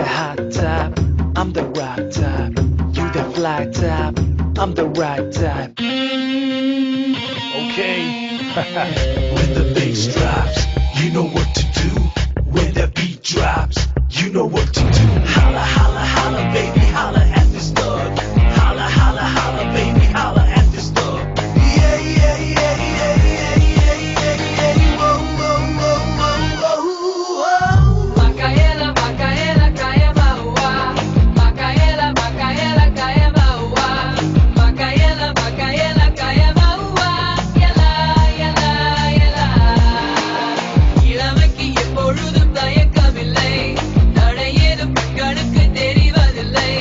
the hot type, I'm the rock type. You the fly type, I'm the right type. Okay. When the bass drops, you know what to do. When the beat drops, you know what to do. Holla, holla, holla, baby, holla at this thug. Holla, holla, holla, baby, holla at this thug. Yeah, yeah, yeah, yeah, yeah, yeah, yeah, yeah. Whoa, whoa, whoa, whoa, whoa, whoa. Makaela, Makaela, kaya bawa. Makaela, Makaela, kaya bawa. Makaela, Makaela, kaya bawa. Yala, yala, yala. இளமைக்கு எப்பொழுதும் தயக்கமில்லை. தடையேதும் பெண்களுக்கு தெரிவதில்லை.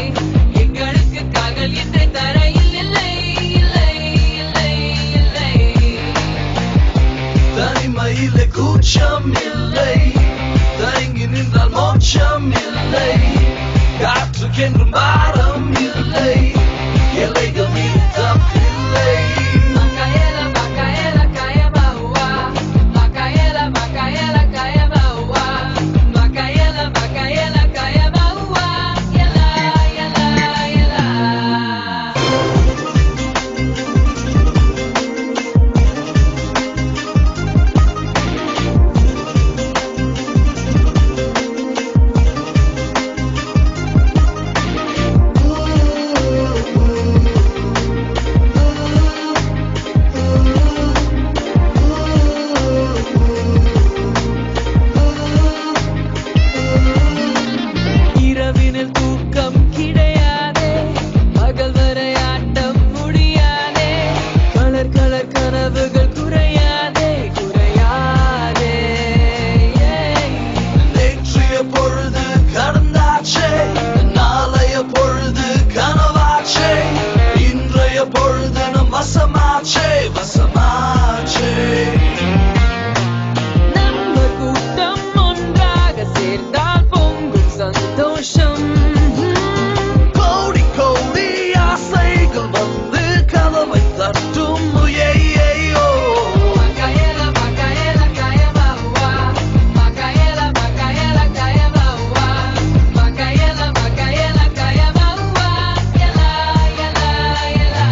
எங்களுக்கு காதல் என்ற தரையில் இல்லை, இல்லை, இல்லை, இல்லை. தனிமையிலே கூச்சம் இல்லை, தயங்கி நின்றால் மோட்சம் இல்லை. காற்றுக்கென்றும் பாரம் இல்லை, எல்லைகள் மீது தப்பில்லை. Makaela, Makaela, kaya bawa. Makaela, Makaela, kaya bawa. Makaela, Makaela, kaya bawa. Yala, yala, yala. இரவினில் தூக்கம் கிடையாதே, பகல் வரை ஆட்டம் முடியாதே. கலர் கலர் கனவுகள் குறையாதே, குறையாதே. நேற்றைய பொழுது கடந்தாச்சே, நாளைய பொழுது கனவாச்சே. இன்றைய பொழுது நம் வசமாச்சே, வசமாச்சே. நம்ம கூட்டம் ஒன்றாக சேர்ந்தால் பொங்கும் சந்தோஷம். கோடி கோடி ஆசைகள் வந்து கதவை தட்டும். ஐயையோ. Makaela, Makaela, kaya bawa. Makaela, Makaela, kaya bawa. Makaela, Makaela, kaya bawa. Yala, yala, yala.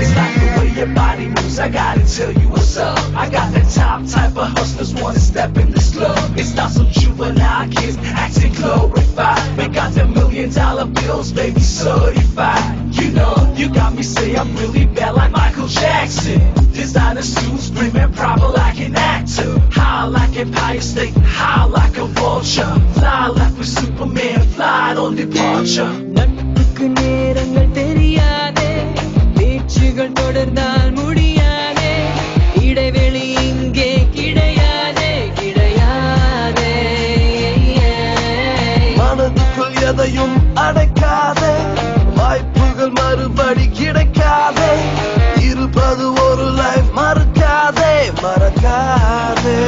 It's like the way your body moves, I gotta tell you what's up. I got that top type of hustlers wanna step in this club. It's not some juvenile kids acting glorified. We got them $1,000,000 bills, baby, certified. You know, you got me say I'm really bad like Michael Jackson. Designer suits, screaming proper like an actor. High like Empire State, high like a vulture. Fly like with Superman, fly on departure. நட்புக்கு நேரங்கள் தெரியாதே, பேச்சுகள் தொடர்ந்தால் முடியாதே. இடைவெளி இங்கே கிடையாதே, கிடையாதே. மனதுக்குள் எதையும் அடைக்காதே, வாய்ப்புகள் மறுபடி கிடைக்காதே. இருப்பது ஒரு லைஃப், மறக்காதே, மறக்காதே.